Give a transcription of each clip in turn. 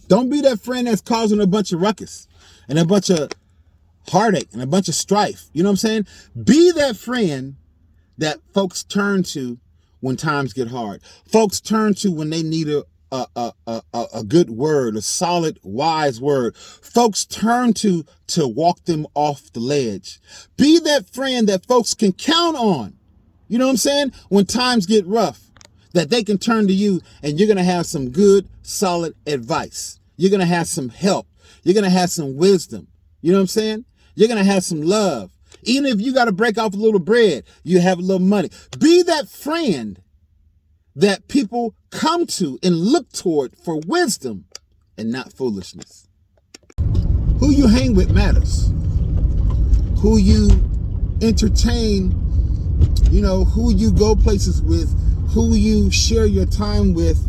Don't be that friend that's causing a bunch of ruckus and a bunch of heartache and a bunch of strife. You know what I'm saying? Be that friend that folks turn to when times get hard. Folks turn to when they need a good word, a solid, wise word. Folks turn to walk them off the ledge. Be that friend that folks can count on. You know what I'm saying? When times get rough, that they can turn to you and you're going to have some good, solid advice. You're going to have some help. You're going to have some wisdom. You know what I'm saying? You're going to have some love. Even if you got to break off a little bread, you have a little money. Be that friend that people come to and look toward for wisdom and not foolishness. Who you hang with matters. Who you entertain, who you go places with, who you share your time with.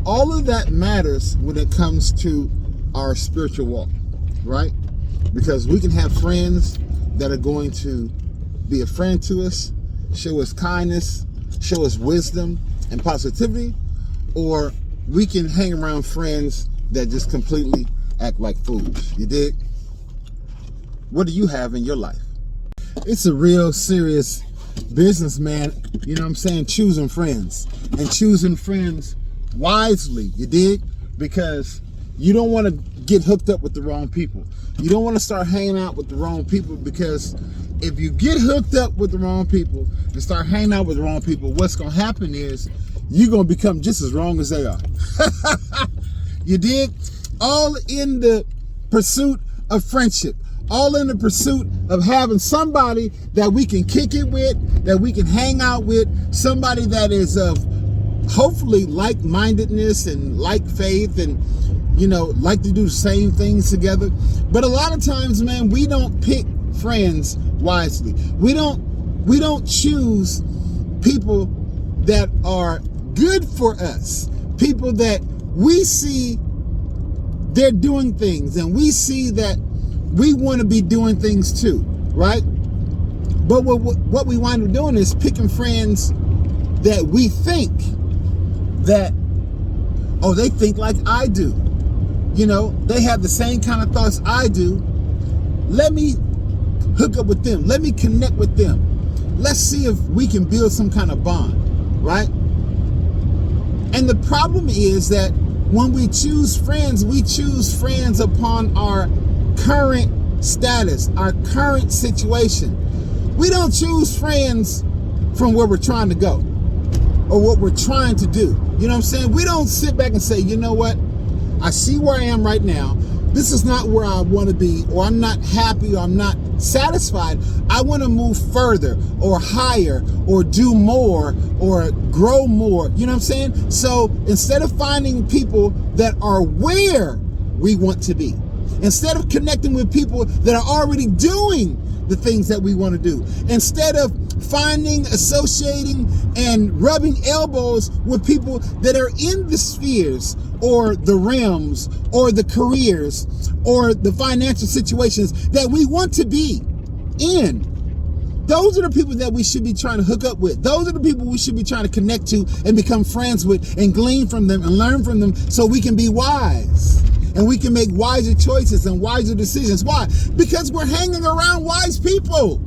All of that matters when it comes to our spiritual walk, right? Because we can have friends that are going to be a friend to us, show us kindness, show us wisdom and positivity, or we can hang around friends that just completely act like fools. You dig? What do you have in your life? It's a real serious business, man. You know what I'm saying? Choosing friends and choosing friends wisely. You dig? Because you don't want to get hooked up with the wrong people. You don't want to start hanging out with the wrong people, because if you get hooked up with the wrong people and start hanging out with the wrong people, what's going to happen is you're going to become just as wrong as they are. You dig? All in the pursuit of friendship. All in the pursuit of having somebody that we can kick it with, that we can hang out with, somebody that is of hopefully like-mindedness and like faith and, like to do the same things together. But a lot of times, man, we don't pick friends wisely. We don't choose people that are good for us. People that we see they're doing things and we see that we want to be doing things too, right? But what we wind up doing is picking friends that we think that, they think like I do. They have the same kind of thoughts I do. Let me hook up with them. Let me connect with them. Let's see if we can build some kind of bond, right? And the problem is that when we choose friends upon our current status, our current situation. We don't choose friends from where we're trying to go or what we're trying to do. You know what I'm saying? We don't sit back and say, you know what? I see where I am right now. This is not where I want to be, or I'm not happy, or I'm not satisfied. I want to move further or higher or do more or grow more. You know what I'm saying? So instead of finding people that are where we want to be, instead of connecting with people that are already doing the things that we want to do, instead of finding, associating, and rubbing elbows with people that are in the spheres or the realms or the careers or the financial situations that we want to be in. Those are the people that we should be trying to hook up with. Those are the people we should be trying to connect to and become friends with and glean from them and learn from them so we can be wise. And we can make wiser choices and wiser decisions. Why? Because we're hanging around wise people.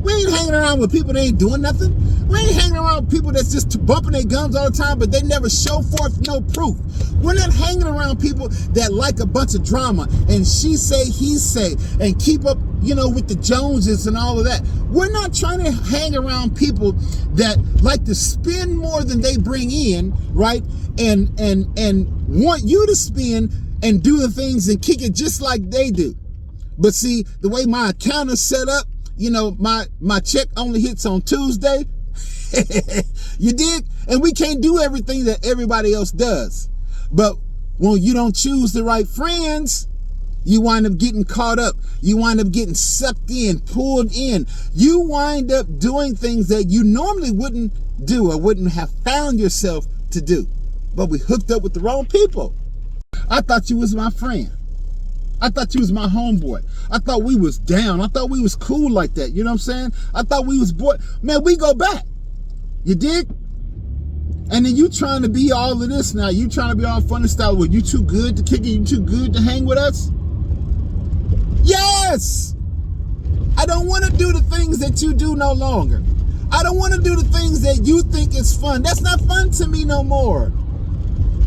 We ain't hanging around with people that ain't doing nothing. We ain't hanging around with people that's just bumping their gums all the time, but they never show forth no proof. We're not hanging around people that like a bunch of drama and she say, he say, and keep up, with the Joneses and all of that. We're not trying to hang around people that like to spend more than they bring in, right? And want you to spend and do the things and kick it just like they do. But see, the way my account is set up, my check only hits on Tuesday. You dig? And we can't do everything that everybody else does. But when you don't choose the right friends, you wind up getting caught up. You wind up getting sucked in, pulled in. You wind up doing things that you normally wouldn't do or wouldn't have found yourself to do. But we hooked up with the wrong people. I thought you was my friend. I thought you was my homeboy. I thought we was down. I thought we was cool like that. You know what I'm saying? I thought we was boy. Man, we go back. You dig? And then you trying to be all of this now. You trying to be all fun and style. Well, you too good to kick it? You too good to hang with us? Yes! I don't want to do the things that you do no longer. I don't want to do the things that you think is fun. That's not fun to me no more.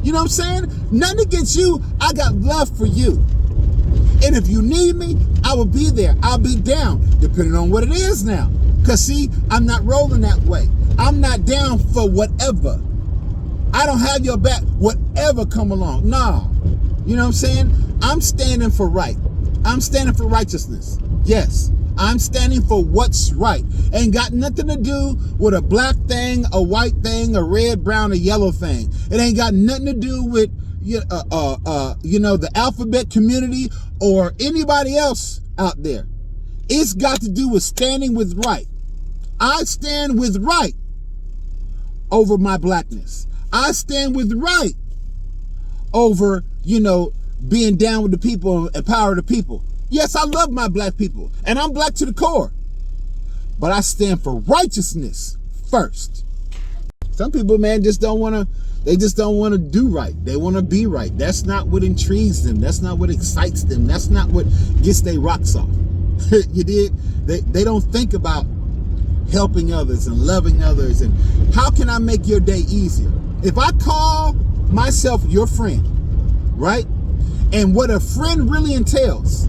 You know what I'm saying? Nothing against you. I got love for you. And if you need me, I will be there. I'll be down, depending on what it is now. Because see, I'm not rolling that way. I'm not down for whatever. I don't have your back, whatever come along. No. You know what I'm saying? I'm standing for right. I'm standing for righteousness. Yes. I'm standing for what's right. Ain't got nothing to do with a black thing, a white thing, a red, brown, or yellow thing. It ain't got nothing to do with the alphabet community or anybody else out there. It's got to do with standing with right. I stand with right over my blackness. I stand with right over, being down with the people and power of the people. Yes, I love my black people, and I'm black to the core. But I stand for righteousness first. Some people, man, just don't want to do right. They want to be right. That's not what intrigues them. That's not what excites them. That's not what gets their rocks off. You did? They don't think about helping others and loving others and how can I make your day easier? If I call myself your friend, right? And what a friend really entails,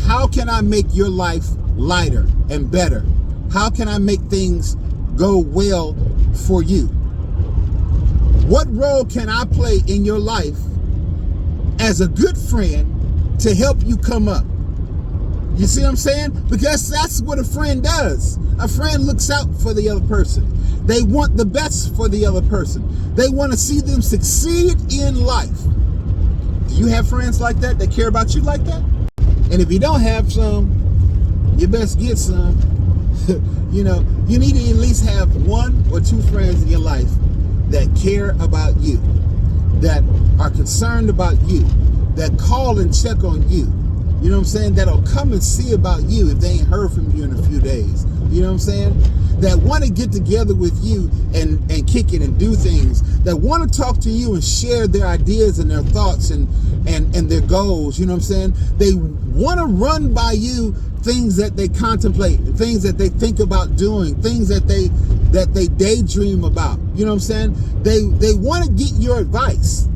how can I make your life lighter and better? How can I make things go well for you? What role can I play in your life as a good friend to help you come up? You see what I'm saying? Because that's what a friend does. A friend looks out for the other person. They want the best for the other person. They want to see them succeed in life. Do you have friends like that care about you like that? And if you don't have some, you best get some. You need to at least have one or two friends in your life that care about you, that are concerned about you, that call and check on you. You know what I'm saying? That'll come and see about you if they ain't heard from you in a few days. You know what I'm saying? That want to get together with you and kick it and do things. That want to talk to you and share their ideas and their thoughts and their goals. You know what I'm saying? They want to run by you things that they contemplate, things that they think about doing, things that they daydream about. You know what I'm saying? They want to get your advice.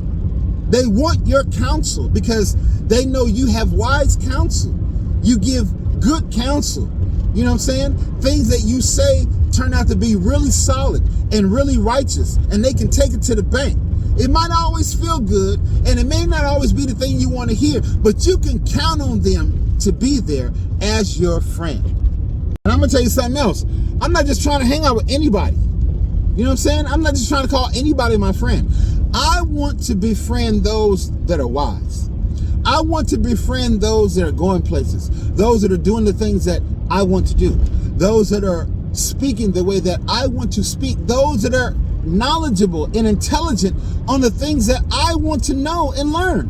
They want your counsel because they know you have wise counsel. You give good counsel. You know what I'm saying? Things that you say turn out to be really solid and really righteous, and they can take it to the bank. It might not always feel good, and it may not always be the thing you want to hear, but you can count on them to be there as your friend. And I'm going to tell you something else. I'm not just trying to hang out with anybody. You know what I'm saying? I'm not just trying to call anybody my friend. I want to befriend those that are wise. I want to befriend those that are going places, those that are doing the things that I want to do, those that are speaking the way that I want to speak, those that are knowledgeable and intelligent on the things that I want to know and learn.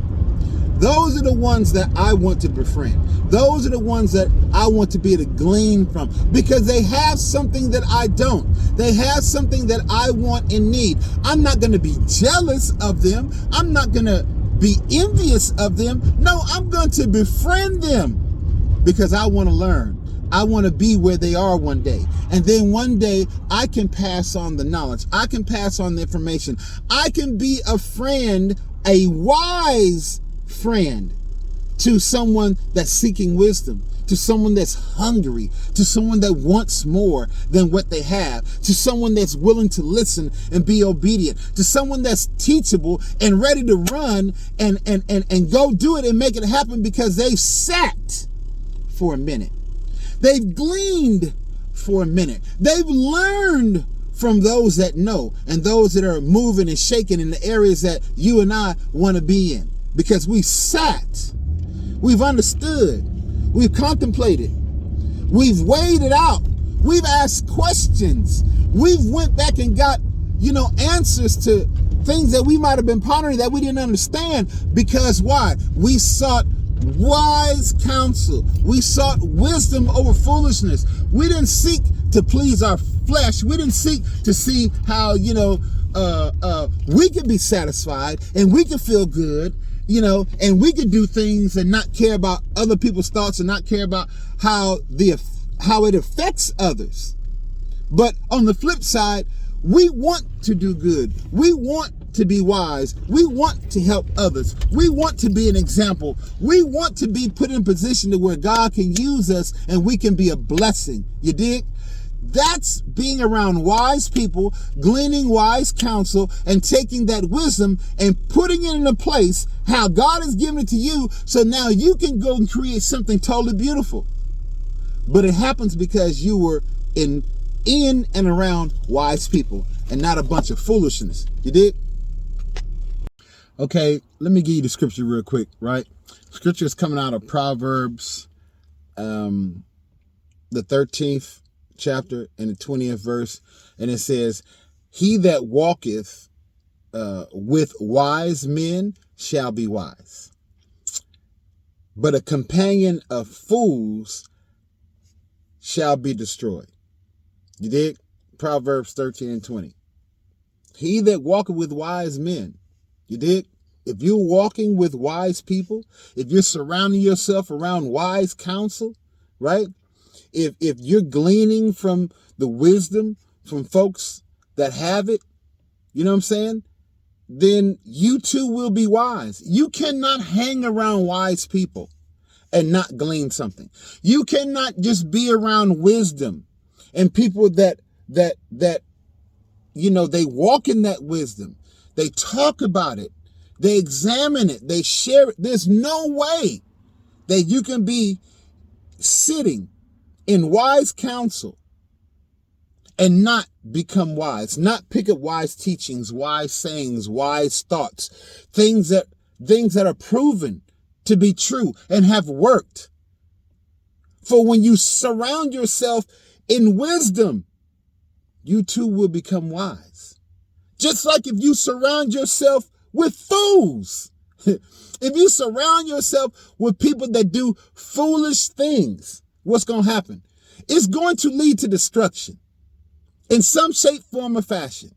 Those are the ones that I want to befriend. Those are the ones that I want to be able to glean from because they have something that I don't. They have something that I want and need. I'm not going to be jealous of them. I'm not going to be envious of them. No, I'm going to befriend them because I want to learn. I want to be where they are one day. And then one day I can pass on the knowledge. I can pass on the information. I can be a friend, a wise friend to someone that's seeking wisdom, to someone that's hungry, to someone that wants more than what they have, to someone that's willing to listen and be obedient, to someone that's teachable and ready to run and go do it and make it happen because they've sat for a minute. They've gleaned for a minute. They've learned from those that know and those that are moving and shaking in the areas that you and I want to be in. Because we've sat, we've understood, we've contemplated, we've weighed it out, we've asked questions, we've went back and got, answers to things that we might have been pondering that we didn't understand. Because why? We sought wise counsel. We sought wisdom over foolishness. We didn't seek to please our flesh. We didn't seek to see how, we can be satisfied and we can feel good, and we can do things and not care about other people's thoughts and not care about how it affects others. But on the flip side, we want to do good. We want to be wise. We want to help others. We want to be an example. We want to be put in position to where God can use us and we can be a blessing. You dig? That's being around wise people, gleaning wise counsel, and taking that wisdom and putting it in a place how God has given it to you, so now you can go and create something totally beautiful. But it happens because you were in and around wise people and not a bunch of foolishness. You dig? Okay, let me give you the scripture real quick, right? Scripture is coming out of Proverbs, the 13th chapter and the 20th verse, and it says, he that walketh with wise men shall be wise, but a companion of fools shall be destroyed. You dig? Proverbs 13 and 20. He that walketh with wise men. You dig? If you're walking with wise people, if you're surrounding yourself around wise counsel, right? If you're gleaning from the wisdom from folks that have it, you know what I'm saying? Then you too will be wise. You cannot hang around wise people and not glean something. You cannot just be around wisdom and people that they walk in that wisdom. They talk about it. They examine it. They share it. There's no way that you can be sitting in wise counsel and not become wise, not pick up wise teachings, wise sayings, wise thoughts, things that are proven to be true and have worked. For when you surround yourself in wisdom, you too will become wise. Just like if you surround yourself with fools, if you surround yourself with people that do foolish things, what's going to happen? It's going to lead to destruction in some shape, form, or fashion.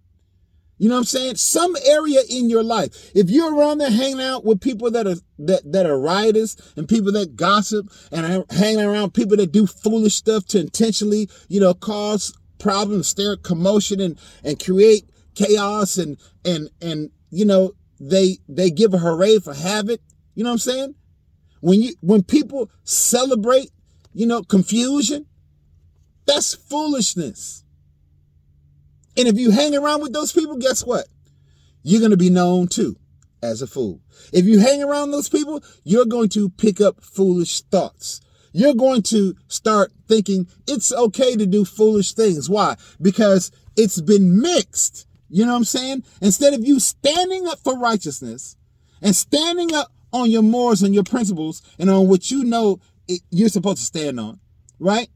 You know what I'm saying? Some area in your life. If you're around there hanging out with people that are riotous and people that gossip and are hanging around people that do foolish stuff to intentionally, cause problems, stir commotion and create chaos and they give a hooray for havoc. You know what I'm saying? When people celebrate, confusion, that's foolishness. And if you hang around with those people, guess what? You're going to be known too as a fool. If you hang around those people, you're going to pick up foolish thoughts. You're going to start thinking it's okay to do foolish things. Why? Because it's been mixed. You know what I'm saying? Instead of you standing up for righteousness and standing up on your morals and your principles and on what you're supposed to stand on, right?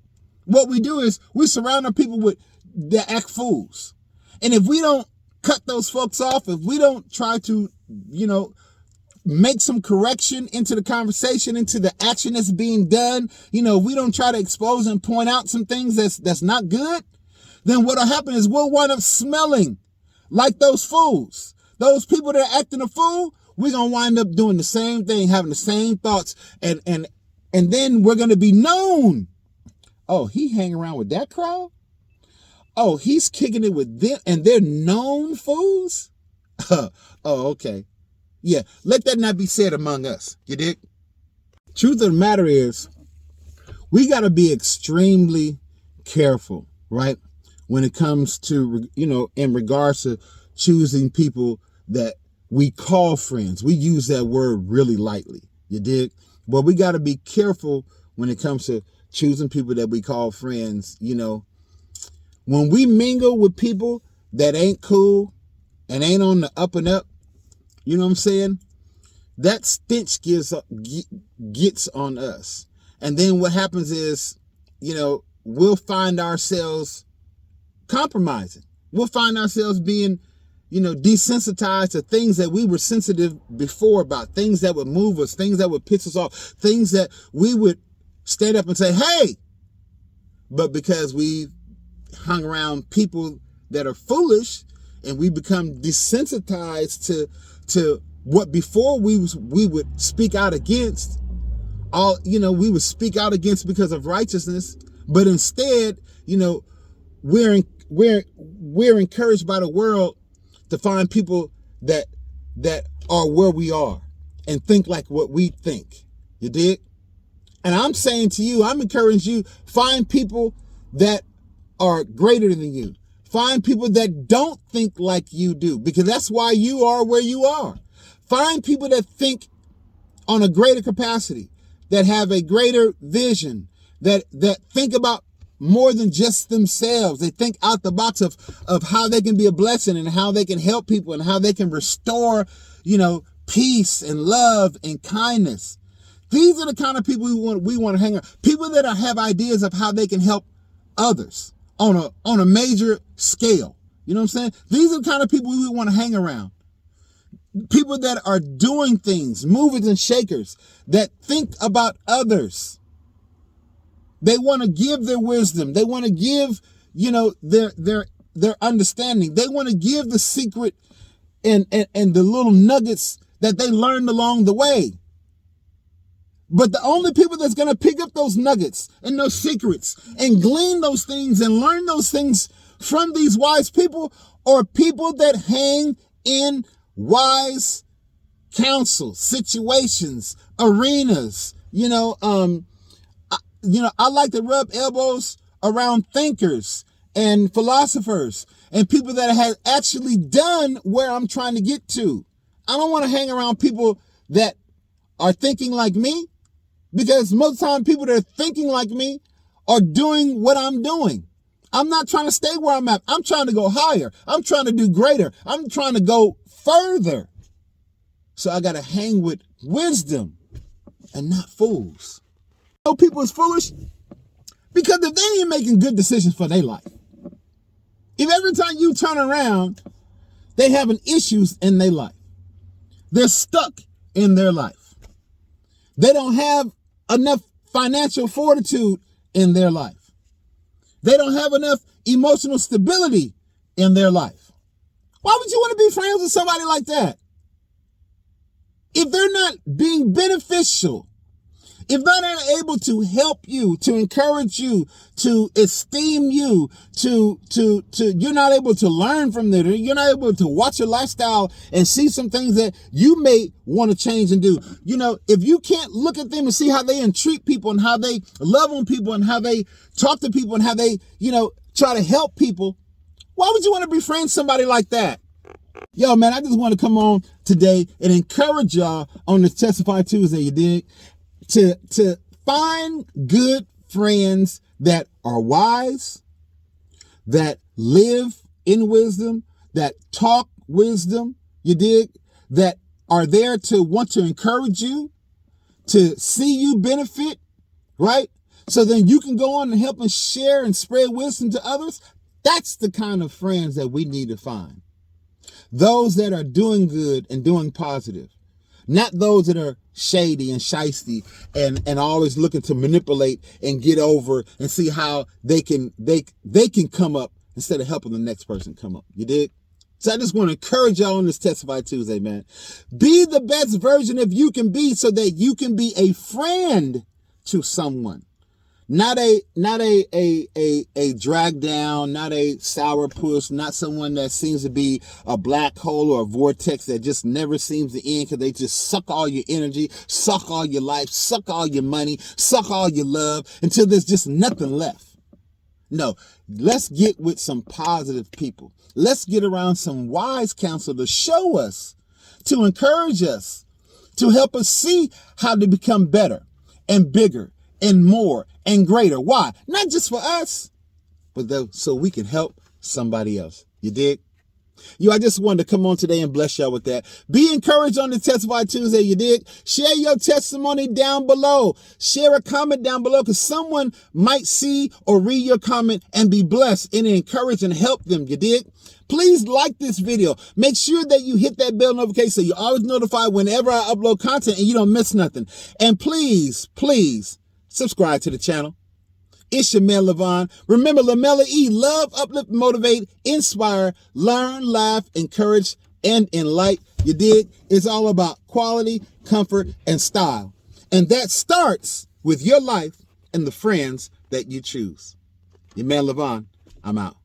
What we do is we surround our people that act fools. And if we don't cut those folks off, if we don't try to, make some correction into the conversation, into the action that's being done, if we don't try to expose and point out some things that's not good, then what'll happen is we'll wind up smelling like those fools. Those people that are acting a fool, we're going to wind up doing the same thing, having the same thoughts, and then we're going to be known. Oh, he hang around with that crowd? Oh, he's kicking it with them, and they're known fools? Oh, okay. Yeah, let that not be said among us. You dig? Truth of the matter is, we got to be extremely careful, right? When it comes to, in regards to choosing people that we call friends. We use that word really lightly. You dig? But we got to be careful when it comes to choosing people that we call friends. When we mingle with people that ain't cool and ain't on the up and up, you know what I'm saying? That stench gets on us. And then what happens is, we'll find ourselves compromising. We'll find ourselves being, desensitized to things that we were sensitive before about, things that would move us, things that would piss us off, things that we would stand up and say, hey, but because we hung around people that are foolish and we become desensitized to what before we would speak out against. We would speak out against because of righteousness, but instead, we're encouraged by the world to find people that are where we are and think like what we think. You dig? And I'm saying to you, I'm encouraging you, find people that are greater than you. Find people that don't think like you do, because that's why you are where you are. Find people that think on a greater capacity, that have a greater vision, that think about more than just themselves. They think out the box of how they can be a blessing and how they can help people and how they can restore, peace and love and kindness. These are the kind of people we want to hang around. People that have ideas of how they can help others on a major scale. You know what I'm saying? These are the kind of people we want to hang around. People that are doing things, movers and shakers, that think about others. They want to give their wisdom. They want to give, their understanding. They want to give the secret and the little nuggets that they learned along the way. But the only people that's going to pick up those nuggets and those secrets and glean those things and learn those things from these wise people are people that hang in wise counsel, situations, arenas. I like to rub elbows around thinkers and philosophers and people that have actually done where I'm trying to get to. I don't want to hang around people that are thinking like me, because most of the time people that are thinking like me are doing what I'm doing. I'm not trying to stay where I'm at. I'm trying to go higher. I'm trying to do greater. I'm trying to go further. So I got to hang with wisdom and not fools. People is foolish because if they ain't making good decisions for their life, if every time you turn around, they having issues in their life, they're stuck in their life, they don't have enough financial fortitude in their life, they don't have enough emotional stability in their life, why would you want to be friends with somebody like that? If they're not being beneficial, if they're not able to help you, to encourage you, to esteem you, to you're not able to learn from them, you're not able to watch your lifestyle and see some things that you may want to change and do. If you can't look at them and see how they entreat people and how they love on people and how they talk to people and how they, try to help people, why would you want to befriend somebody like that? Yo, man, I just want to come on today and encourage y'all on this Testify Tuesday, you dig? To find good friends that are wise, that live in wisdom, that talk wisdom, you dig? That are there to want to encourage you, to see you benefit, right? So then you can go on and help and share and spread wisdom to others. That's the kind of friends that we need to find. Those that are doing good and doing positive. Not those that are shady and shysty and always looking to manipulate and get over and see how they can come up instead of helping the next person come up. You dig? So I just want to encourage y'all on this Testify Tuesday, man. Be the best version of you can be so that you can be a friend to someone. Not a drag down, not a sourpuss, not someone that seems to be a black hole or a vortex that just never seems to end because they just suck all your energy, suck all your life, suck all your money, suck all your love until there's just nothing left. No, let's get with some positive people. Let's get around some wise counsel to show us, to encourage us, to help us see how to become better and bigger and more and greater. Why? Not just for us, but so we can help somebody else. You dig? I just wanted to come on today and bless y'all with that. Be encouraged on the Testify Tuesday, you dig? Share your testimony down below. Share a comment down below because someone might see or read your comment and be blessed and encourage and help them, you dig? Please like this video. Make sure that you hit that bell notification so you're always notified whenever I upload content and you don't miss nothing. And please, please, subscribe to the channel. It's your man, Levon. Remember, Lamella E, love, uplift, motivate, inspire, learn, laugh, encourage, and enlighten. You dig? It's all about quality, comfort, and style. And that starts with your life and the friends that you choose. Your man, Levon. I'm out.